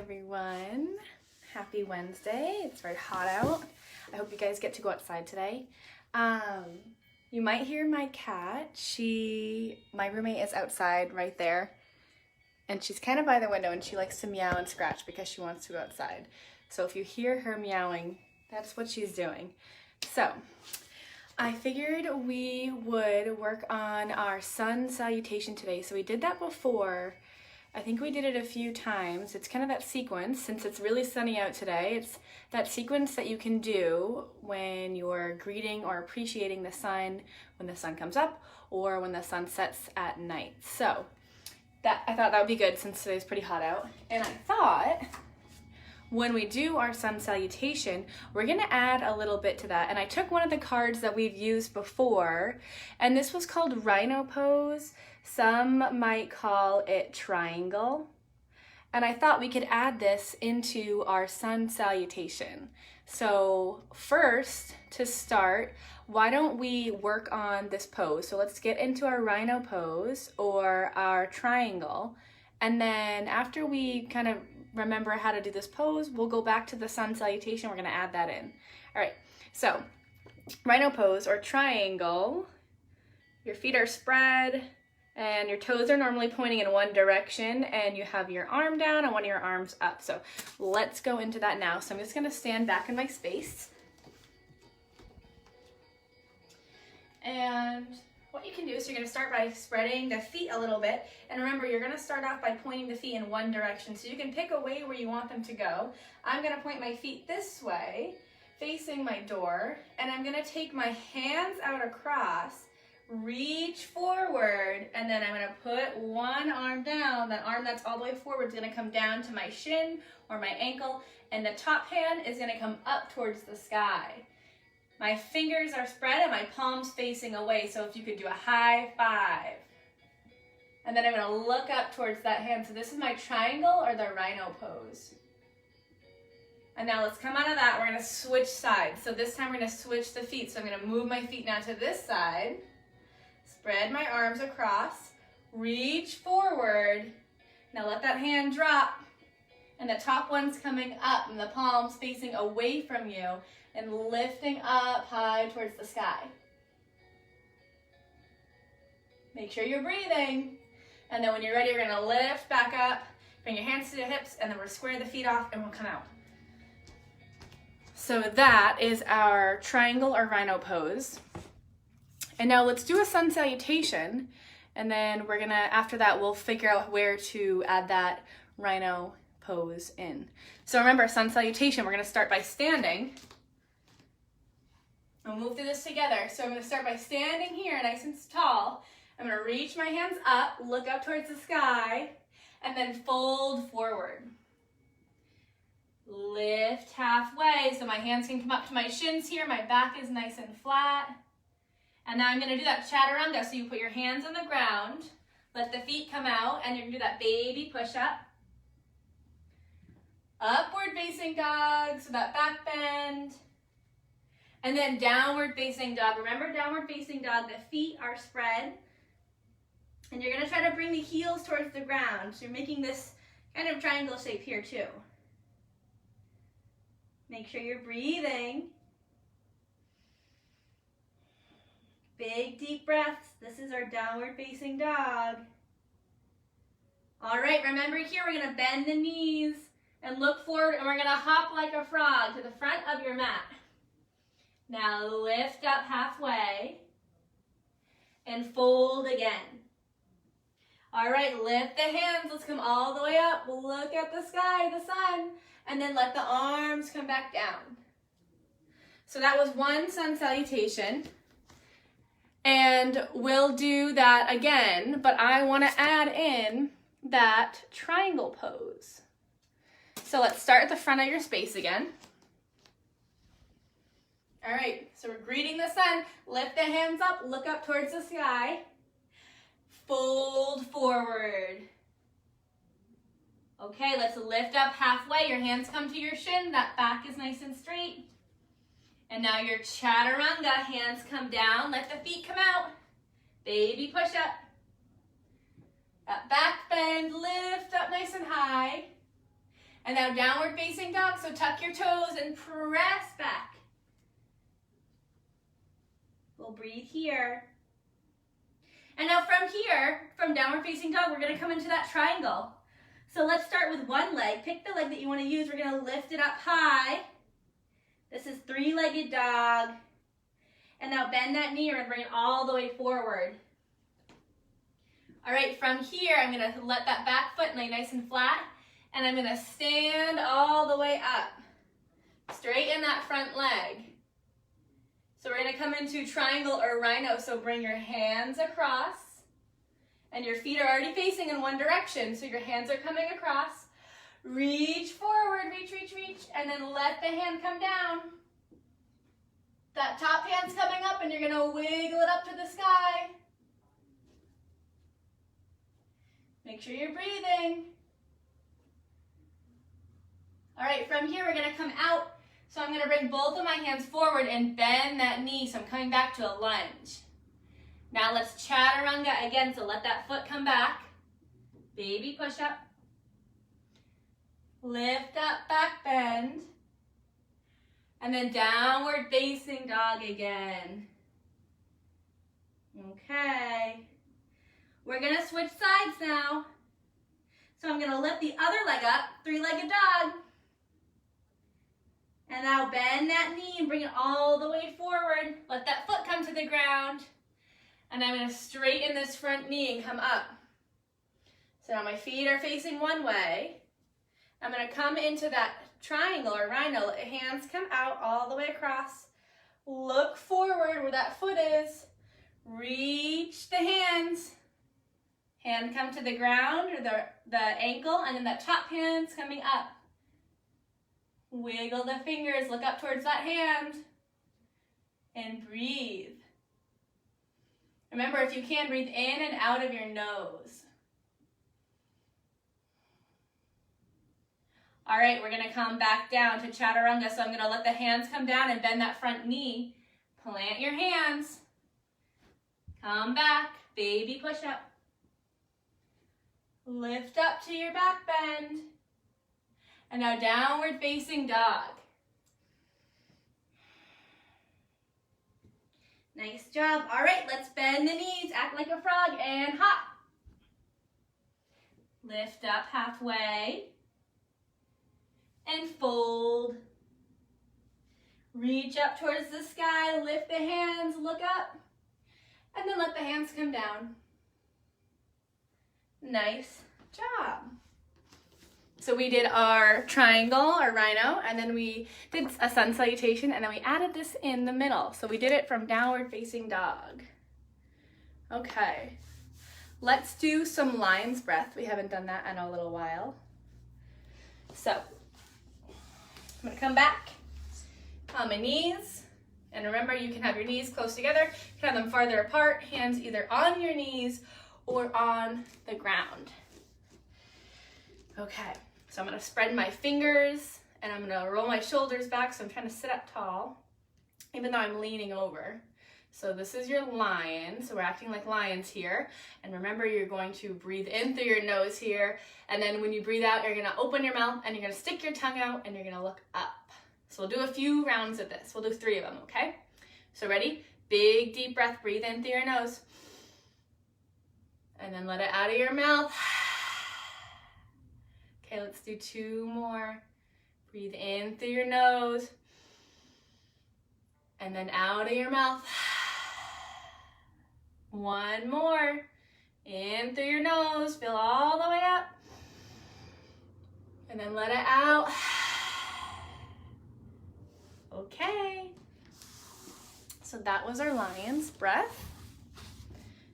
everyone. Happy Wednesday. It's very hot out. I hope you guys get to go outside today. You might hear my cat. My roommate is outside right there, and she's kind of by the window, and she likes to meow and scratch because she wants to go outside. So if you hear her meowing, that's what she's doing. So I figured we would work on our sun salutation today. So we did that before. I think we did it a few times. It's kind of that sequence, since it's really sunny out today, it's that sequence that you can do when you're greeting or appreciating the sun when the sun comes up or when the sun sets at night. So I thought that would be good since today's pretty hot out. And I thought when we do our sun salutation, we're gonna add a little bit to that. And I took one of the cards that we've used before, and this was called Rhino pose. Some might call it triangle. And I thought we could add this into our sun salutation. So first, to start, why don't we work on this pose? So let's get into our rhino pose or our triangle. And then after we kind of remember how to do this pose, we'll go back to the sun salutation. We're gonna add that in. All right, so rhino pose or triangle, your feet are spread and your toes are normally pointing in one direction, and you have your arm down and one of your arms up. So let's go into that now. So I'm just gonna stand back in my space. And what you can do is you're gonna start by spreading the feet a little bit. And remember, you're gonna start off by pointing the feet in one direction. So you can pick a way where you want them to go. I'm gonna point my feet this way, facing my door, and I'm gonna take my hands out across, reach forward, and then I'm gonna put one arm down. That arm that's all the way forward is gonna come down to my shin or my ankle, and the top hand is gonna come up towards the sky. My fingers are spread and my palms facing away, so if you could do a high five. And then I'm gonna look up towards that hand. So this is my triangle or the rhino pose. And now let's come out of that, we're gonna switch sides. So this time we're gonna switch the feet. So I'm gonna move my feet now to this side, spread my arms across, reach forward. Now let that hand drop, and the top one's coming up and the palms facing away from you and lifting up high towards the sky. Make sure you're breathing. And then when you're ready, you're gonna lift back up, bring your hands to the hips, and then we'll square the feet off and we'll come out. So that is our triangle or rhino pose. And now let's do a sun salutation, and then we're gonna, after that, we'll figure out where to add that rhino pose in. So remember, sun salutation, we're gonna start by standing. We'll move through this together. So I'm gonna start by standing here, nice and tall. I'm gonna reach my hands up, look up towards the sky, and then fold forward. Lift halfway, so my hands can come up to my shins here, my back is nice and flat. And now I'm gonna do that chaturanga. So you put your hands on the ground, let the feet come out, and you're gonna do that baby push-up. Upward facing dog, so that back bend. And then downward facing dog. Remember, downward facing dog, the feet are spread. And you're gonna try to bring the heels towards the ground. So you're making this kind of triangle shape here too. Make sure you're breathing. Big deep breaths. This is our downward facing dog. All right, remember here we're gonna bend the knees and look forward, and we're gonna hop like a frog to the front of your mat. Now lift up halfway and fold again. All right, lift the hands. Let's come all the way up. Look at the sky, the sun, and then let the arms come back down. So that was one sun salutation. And we'll do that again, but I wanna add in that triangle pose. So let's start at the front of your space again. All right, so we're greeting the sun. Lift the hands up, look up towards the sky. Fold forward. Okay, let's lift up halfway. Your hands come to your shin, that back is nice and straight. And now your chaturanga, hands come down, let the feet come out. Baby push up. That back bend, lift up nice and high. And now downward facing dog, so tuck your toes and press back. We'll breathe here. And now from here, from downward facing dog, we're gonna come into that triangle. So let's start with one leg. Pick the leg that you wanna use. We're gonna lift it up high. This is three-legged dog. And now bend that knee and bring it all the way forward. All right, from here, I'm gonna let that back foot lay nice and flat, and I'm gonna stand all the way up. Straighten that front leg. So we're gonna come into triangle or rhino, so bring your hands across, and your feet are already facing in one direction, so your hands are coming across. Reach forward, reach, reach, reach, and then let the hand come down. That top hand's coming up, and you're gonna wiggle it up to the sky. Make sure you're breathing. All right, from here, we're gonna come out. So I'm gonna bring both of my hands forward and bend that knee. So I'm coming back to a lunge. Now let's chaturanga again. So let that foot come back. Baby push up. Lift up, back bend. And then downward facing dog again. Okay. We're gonna switch sides now. So I'm gonna lift the other leg up, three-legged dog. And now bend that knee and bring it all the way forward. Let that foot come to the ground. And I'm gonna straighten this front knee and come up. So now my feet are facing one way. I'm gonna come into that triangle or rhino. Let your hands come out all the way across. Look forward where that foot is. Reach the hands. Hand come to the ground or the ankle, and then that top hand's coming up. Wiggle the fingers, look up towards that hand, and breathe. Remember, if you can, breathe in and out of your nose. All right, we're gonna come back down to chaturanga, so I'm gonna let the hands come down and bend that front knee. Plant your hands. Come back, baby push up. Lift up to your back bend. And now downward facing dog. Nice job. All right, let's bend the knees, act like a frog, and hop. Lift up halfway. And fold. Reach up towards the sky, lift the hands, look up, and then let the hands come down. Nice job. So we did our triangle, our rhino, and then we did a sun salutation, and then we added this in the middle. So we did it from downward facing dog. Okay, let's do some lion's breath. We haven't done that in a little while. So I'm gonna come back on my knees. And remember, you can have your knees close together. You can have them farther apart, hands either on your knees or on the ground. Okay, so I'm gonna spread my fingers and I'm gonna roll my shoulders back, so I'm trying to sit up tall, even though I'm leaning over. So this is your lion, so we're acting like lions here. And remember, you're going to breathe in through your nose here, and then when you breathe out, you're gonna open your mouth and you're gonna stick your tongue out and you're gonna look up. So we'll do a few rounds of this. We'll do 3 of them, okay? So ready? Big deep breath, breathe in through your nose. And then let it out of your mouth. Okay, let's do 2 more. Breathe in through your nose. And then out of your mouth. 1 more. In through your nose, fill all the way up. And then let it out. Okay. So that was our lion's breath.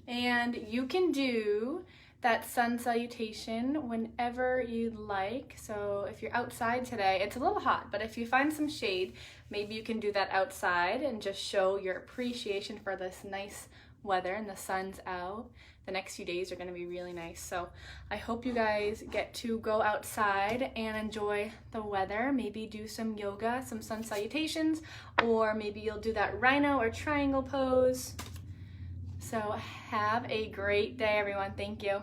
And you can do that sun salutation whenever you'd like. So if you're outside today, it's a little hot, but if you find some shade, maybe you can do that outside and just show your appreciation for this nice weather and the sun's out. The next few days are going to be really nice. So I hope you guys get to go outside and enjoy the weather. Maybe do some yoga, some sun salutations, or maybe you'll do that rhino or triangle pose. So have a great day, everyone. Thank you.